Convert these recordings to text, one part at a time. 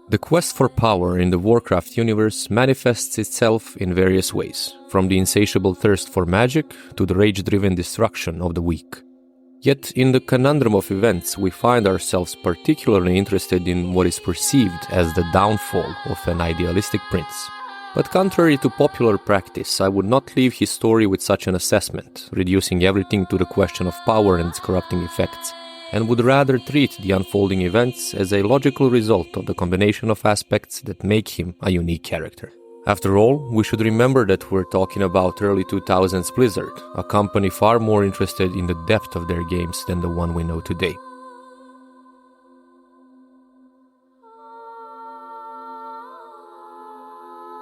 The quest for power in the Warcraft universe manifests itself in various ways, from the insatiable thirst for magic to the rage-driven destruction of the weak. Yet, in the conundrum of events, we find ourselves particularly interested in what is perceived as the downfall of an idealistic prince. But contrary to popular practice, I would not leave his story with such an assessment, reducing everything to the question of power and its corrupting effects, and would rather treat the unfolding events as a logical result of the combination of aspects that make him a unique character. After all, we should remember that we're talking about early 2000s Blizzard, a company far more interested in the depth of their games than the one we know today.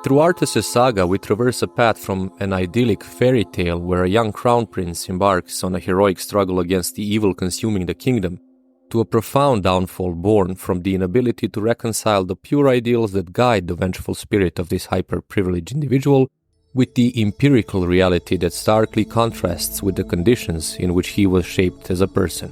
Through Arthas' saga, we traverse a path from an idyllic fairy tale where a young crown prince embarks on a heroic struggle against the evil consuming the kingdom, to a profound downfall born from the inability to reconcile the pure ideals that guide the vengeful spirit of this hyper-privileged individual with the empirical reality that starkly contrasts with the conditions in which he was shaped as a person.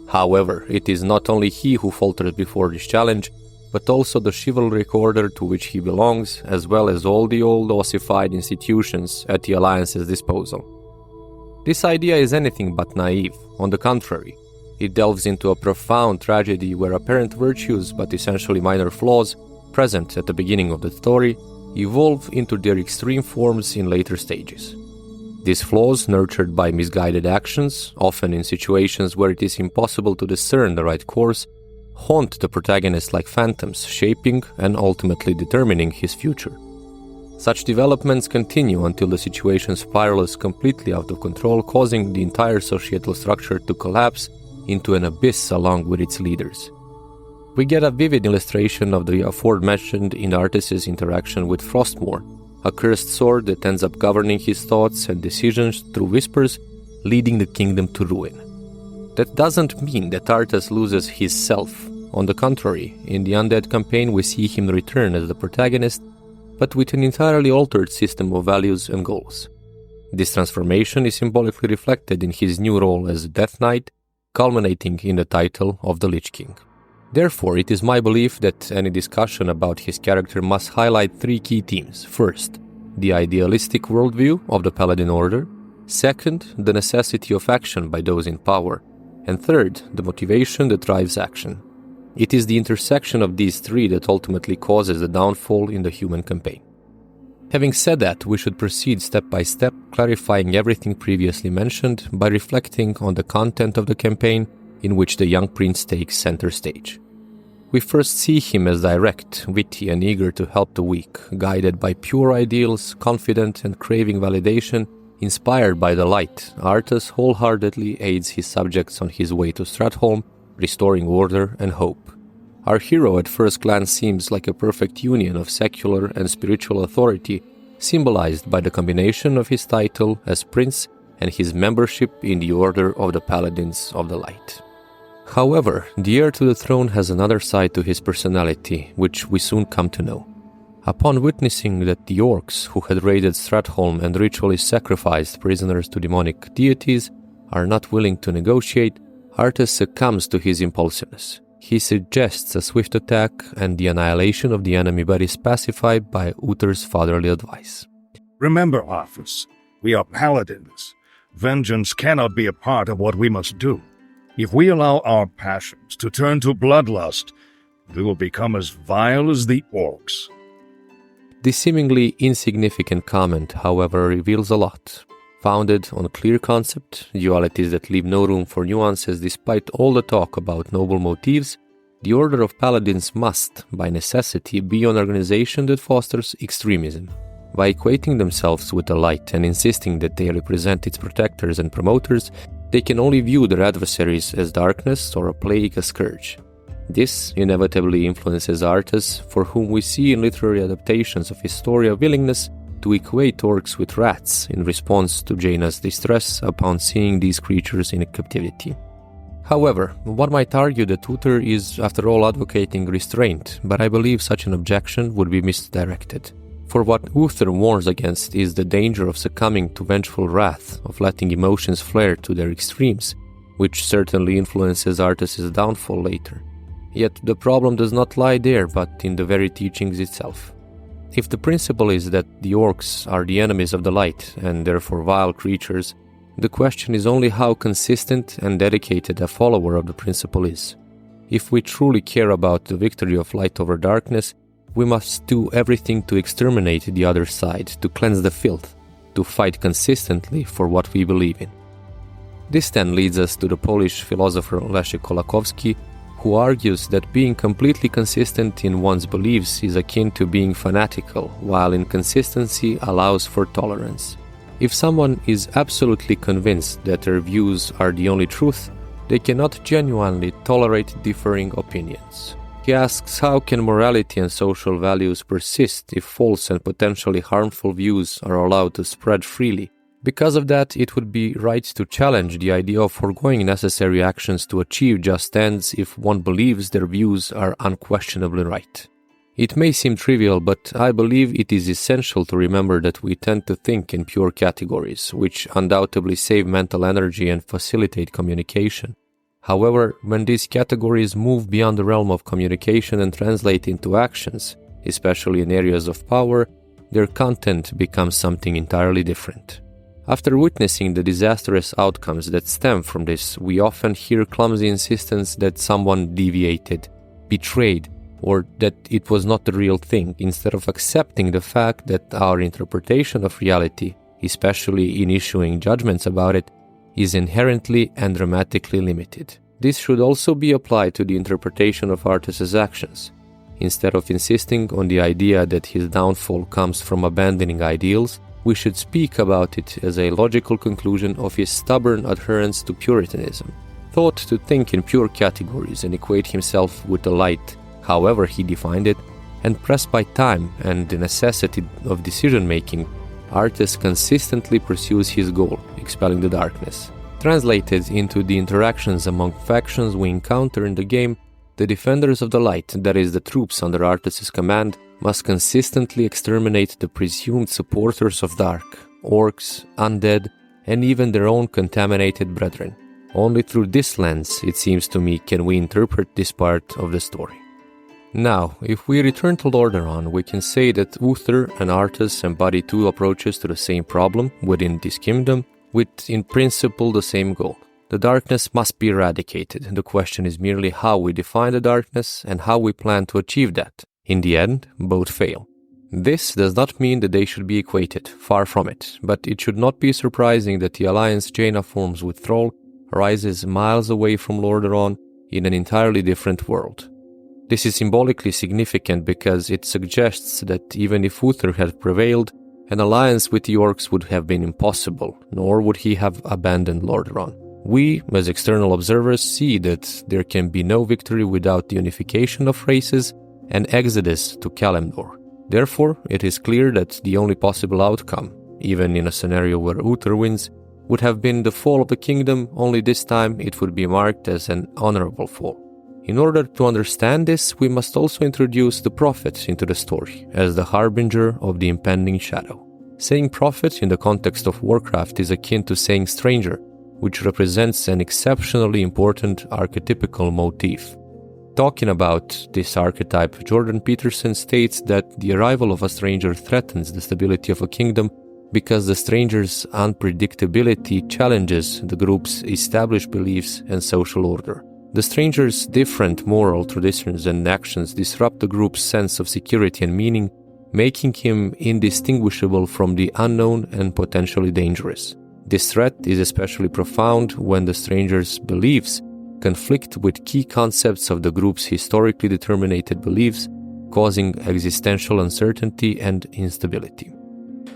However, it is not only he who falters before this challenge, but also the chivalric order to which he belongs, as well as all the old ossified institutions at the Alliance's disposal. This idea is anything but naive. On the contrary, it delves into a profound tragedy where apparent virtues, but essentially minor flaws, present at the beginning of the story, evolve into their extreme forms in later stages. These flaws, nurtured by misguided actions, often in situations where it is impossible to discern the right course, haunt the protagonist like phantoms, shaping and ultimately determining his future. Such developments continue until the situation spirals completely out of control, causing the entire societal structure to collapse into an abyss along with its leaders. We get a vivid illustration of the aforementioned in Arthas' interaction with Frostmourne, a cursed sword that ends up governing his thoughts and decisions through whispers, leading the kingdom to ruin. That doesn't mean that Arthas loses his self. On the contrary, in the Undead campaign we see him return as the protagonist, but with an entirely altered system of values and goals. This transformation is symbolically reflected in his new role as Death Knight, culminating in the title of the Lich King. Therefore, it is my belief that any discussion about his character must highlight three key themes. First, the idealistic worldview of the Paladin Order. Second, the necessity of action by those in power. And third, the motivation that drives action. It is the intersection of these three that ultimately causes the downfall in the human campaign. Having said that, we should proceed step by step, clarifying everything previously mentioned by reflecting on the content of the campaign in which the young prince takes center stage. We first see him as direct, witty and eager to help the weak, guided by pure ideals, confident and craving validation. Inspired by the light, Arthas wholeheartedly aids his subjects on his way to Stratholme, restoring order and hope. Our hero at first glance seems like a perfect union of secular and spiritual authority, symbolized by the combination of his title as prince and his membership in the Order of the Paladins of the Light. However, the heir to the throne has another side to his personality, which we soon come to know. Upon witnessing that the orcs who had raided Stratholme and ritually sacrificed prisoners to demonic deities are not willing to negotiate, Arthas succumbs to his impulsiveness. He suggests a swift attack and the annihilation of the enemy, but is pacified by Uther's fatherly advice. Remember, Arthas, we are paladins. Vengeance cannot be a part of what we must do. If we allow our passions to turn to bloodlust, we will become as vile as the orcs. This seemingly insignificant comment, however, reveals a lot. Founded on clear concept, dualities that leave no room for nuances despite all the talk about noble motives, the Order of Paladins must, by necessity, be an organization that fosters extremism. By equating themselves with the light and insisting that they represent its protectors and promoters, they can only view their adversaries as darkness or a plague, a scourge. This inevitably influences Arthas, for whom we see in literary adaptations of his story a willingness to equate orcs with rats in response to Jaina's distress upon seeing these creatures in captivity. However, one might argue that Uther is after all advocating restraint, but I believe such an objection would be misdirected. For what Uther warns against is the danger of succumbing to vengeful wrath, of letting emotions flare to their extremes, which certainly influences Arthas' downfall later. Yet the problem does not lie there, but in the very teachings itself. If the principle is that the orcs are the enemies of the light and therefore vile creatures, the question is only how consistent and dedicated a follower of the principle is. If we truly care about the victory of light over darkness, we must do everything to exterminate the other side, to cleanse the filth, to fight consistently for what we believe in. This then leads us to the Polish philosopher Leszek Kolakowski, who argues that being completely consistent in one's beliefs is akin to being fanatical, while inconsistency allows for tolerance. If someone is absolutely convinced that their views are the only truth, they cannot genuinely tolerate differing opinions. He asks, how can morality and social values persist if false and potentially harmful views are allowed to spread freely? Because of that, it would be right to challenge the idea of foregoing necessary actions to achieve just ends if one believes their views are unquestionably right. It may seem trivial, but I believe it is essential to remember that we tend to think in pure categories, which undoubtedly save mental energy and facilitate communication. However, when these categories move beyond the realm of communication and translate into actions, especially in areas of power, their content becomes something entirely different. After witnessing the disastrous outcomes that stem from this, we often hear clumsy insistence that someone deviated, betrayed, or that it was not the real thing, instead of accepting the fact that our interpretation of reality, especially in issuing judgments about it, is inherently and dramatically limited. This should also be applied to the interpretation of Arthas's actions. Instead of insisting on the idea that his downfall comes from abandoning ideals, we should speak about it as a logical conclusion of his stubborn adherence to Puritanism. Thought to think in pure categories and equate himself with the light, however he defined it, and pressed by time and the necessity of decision-making, Arthas consistently pursues his goal, expelling the darkness. Translated into the interactions among factions we encounter in the game, the defenders of the light, that is the troops under Arthas's command, must consistently exterminate the presumed supporters of dark, orcs, undead, and even their own contaminated brethren. Only through this lens, it seems to me, can we interpret this part of the story. Now, if we return to Lordaeron, we can say that Uther and Arthas embody two approaches to the same problem within this kingdom, with in principle the same goal. The darkness must be eradicated. The question is merely how we define the darkness and how we plan to achieve that. In the end, both fail. This does not mean that they should be equated, far from it, but it should not be surprising that the alliance Jaina forms with Thrall arises miles away from Lordaeron in an entirely different world. This is symbolically significant because it suggests that even if Uther had prevailed, an alliance with the orcs would have been impossible, nor would he have abandoned Lordaeron. We, as external observers, see that there can be no victory without the unification of races and exodus to Kalimdor. Therefore, it is clear that the only possible outcome, even in a scenario where Uther wins, would have been the fall of the kingdom, only this time it would be marked as an honorable fall. In order to understand this, we must also introduce the prophet into the story, as the harbinger of the impending shadow. Saying prophet in the context of Warcraft is akin to saying stranger, which represents an exceptionally important archetypical motif. Talking about this archetype, Jordan Peterson states that the arrival of a stranger threatens the stability of a kingdom because the stranger's unpredictability challenges the group's established beliefs and social order. The stranger's different moral traditions and actions disrupt the group's sense of security and meaning, making him indistinguishable from the unknown and potentially dangerous. This threat is especially profound when the stranger's beliefs conflict with key concepts of the group's historically determined beliefs, causing existential uncertainty and instability.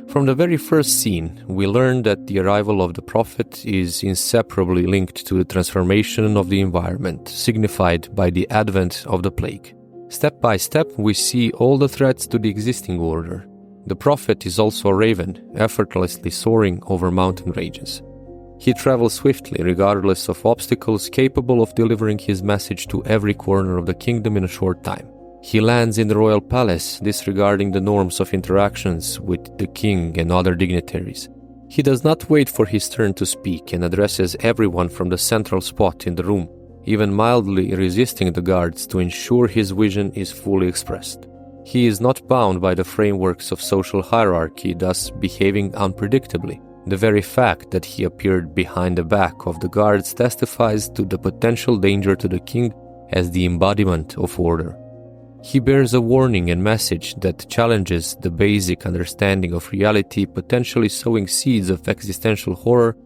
From the very first scene, we learn that the arrival of the prophet is inseparably linked to the transformation of the environment, signified by the advent of the plague. Step by step, we see all the threats to the existing order. The prophet is also a raven, effortlessly soaring over mountain ranges. He travels swiftly, regardless of obstacles, capable of delivering his message to every corner of the kingdom in a short time. He lands in the royal palace, disregarding the norms of interactions with the king and other dignitaries. He does not wait for his turn to speak and addresses everyone from the central spot in the room, even mildly resisting the guards to ensure his vision is fully expressed. He is not bound by the frameworks of social hierarchy, thus behaving unpredictably. The very fact that he appeared behind the back of the guards testifies to the potential danger to the king as the embodiment of order. He bears a warning and message that challenges the basic understanding of reality, potentially sowing seeds of existential horror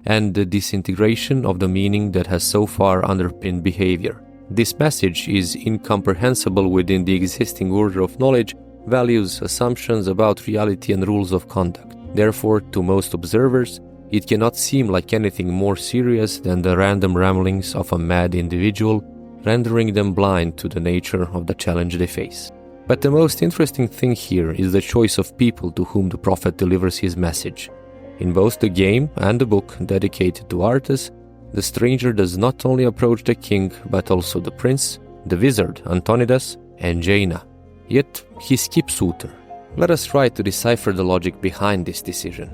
and the disintegration of the meaning that has so far underpinned behavior. This message is incomprehensible within the existing order of knowledge, values, assumptions about reality and rules of conduct. Therefore, to most observers, it cannot seem like anything more serious than the random ramblings of a mad individual, rendering them blind to the nature of the challenge they face. But the most interesting thing here is the choice of people to whom the prophet delivers his message. In both the game and the book dedicated to Arthas, the stranger does not only approach the king, but also the prince, the wizard Antonidas, and Jaina. Yet he skips Uther. Let us try to decipher the logic behind this decision.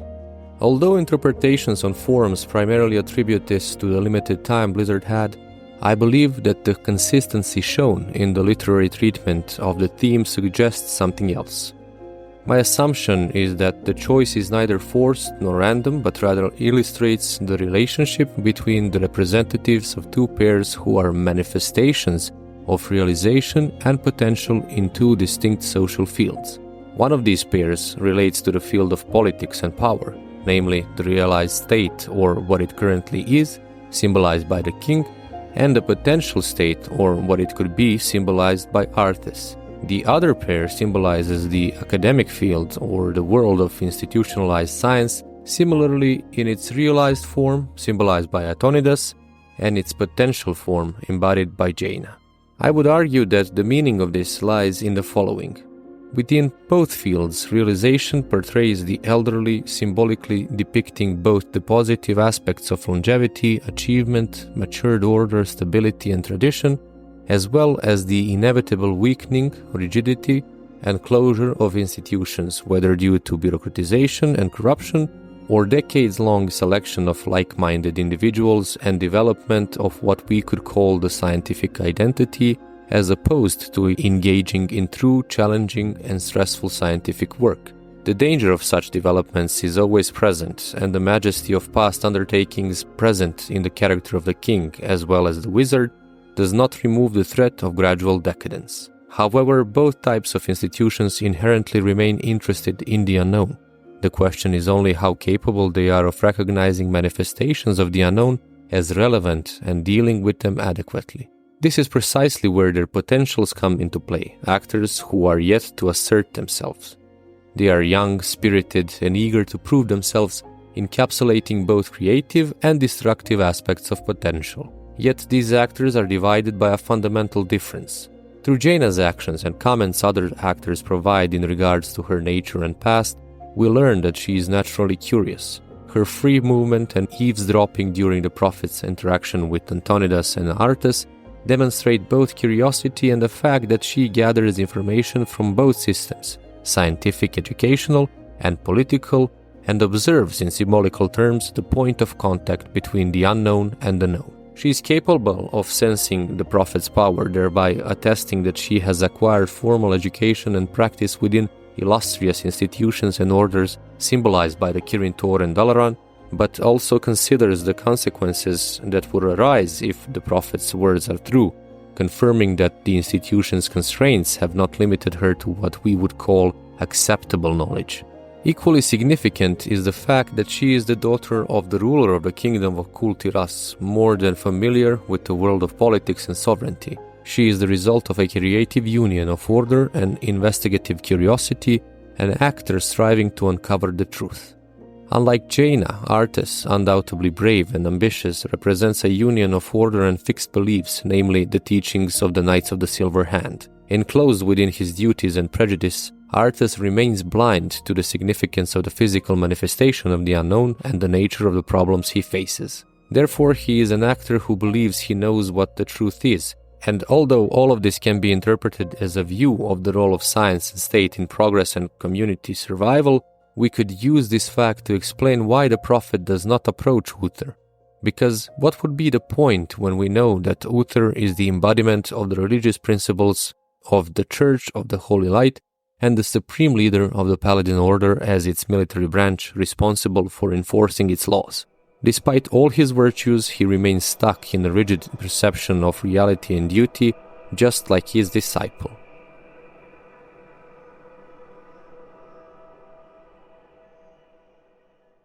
Although interpretations on forums primarily attribute this to the limited time Blizzard had, I believe that the consistency shown in the literary treatment of the theme suggests something else. My assumption is that the choice is neither forced nor random, but rather illustrates the relationship between the representatives of two pairs who are manifestations of realization and potential in two distinct social fields. One of these pairs relates to the field of politics and power, namely the realized state, or what it currently is, symbolized by the king, and the potential state, or what it could be, symbolized by Arthas. The other pair symbolizes the academic field, or the world of institutionalized science, similarly in its realized form, symbolized by Antonidas, and its potential form, embodied by Jaina. I would argue that the meaning of this lies in the following. Within both fields, realization portrays the elderly, symbolically depicting both the positive aspects of longevity, achievement, matured order, stability, and tradition, as well as the inevitable weakening, rigidity, and closure of institutions, whether due to bureaucratization and corruption, or decades-long selection of like-minded individuals and development of what we could call the scientific identity, as opposed to engaging in true, challenging, and stressful scientific work. The danger of such developments is always present, and the majesty of past undertakings present in the character of the king as well as the wizard does not remove the threat of gradual decadence. However, both types of institutions inherently remain interested in the unknown. The question is only how capable they are of recognizing manifestations of the unknown as relevant and dealing with them adequately. This is precisely where their potentials come into play, actors who are yet to assert themselves. They are young, spirited, and eager to prove themselves, encapsulating both creative and destructive aspects of potential. Yet these actors are divided by a fundamental difference. Through Jaina's actions and comments other actors provide in regards to her nature and past, we learn that she is naturally curious. Her free movement and eavesdropping during the prophet's interaction with Antonidas and Arthas demonstrate both curiosity and the fact that she gathers information from both systems, scientific, educational, and political, and observes in symbolical terms the point of contact between the unknown and the known. She is capable of sensing the prophet's power, thereby attesting that she has acquired formal education and practice within illustrious institutions and orders symbolized by the Kirin Tor and Dalaran, but also considers the consequences that would arise if the prophet's words are true, confirming that the institution's constraints have not limited her to what we would call acceptable knowledge. Equally significant is the fact that she is the daughter of the ruler of the kingdom of Kul-Tiras, more than familiar with the world of politics and sovereignty. She is the result of a creative union of order and investigative curiosity, an actor striving to uncover the truth. Unlike Jaina, Arthas, undoubtedly brave and ambitious, represents a union of order and fixed beliefs, namely the teachings of the Knights of the Silver Hand. Enclosed within his duties and prejudice, Arthas remains blind to the significance of the physical manifestation of the unknown and the nature of the problems he faces. Therefore, he is an actor who believes he knows what the truth is, and although all of this can be interpreted as a view of the role of science and state in progress and community survival, we could use this fact to explain why the prophet does not approach Uther. Because what would be the point when we know that Uther is the embodiment of the religious principles of the Church of the Holy Light and the supreme leader of the Paladin Order as its military branch responsible for enforcing its laws? Despite all his virtues, he remains stuck in a rigid perception of reality and duty, just like his disciple.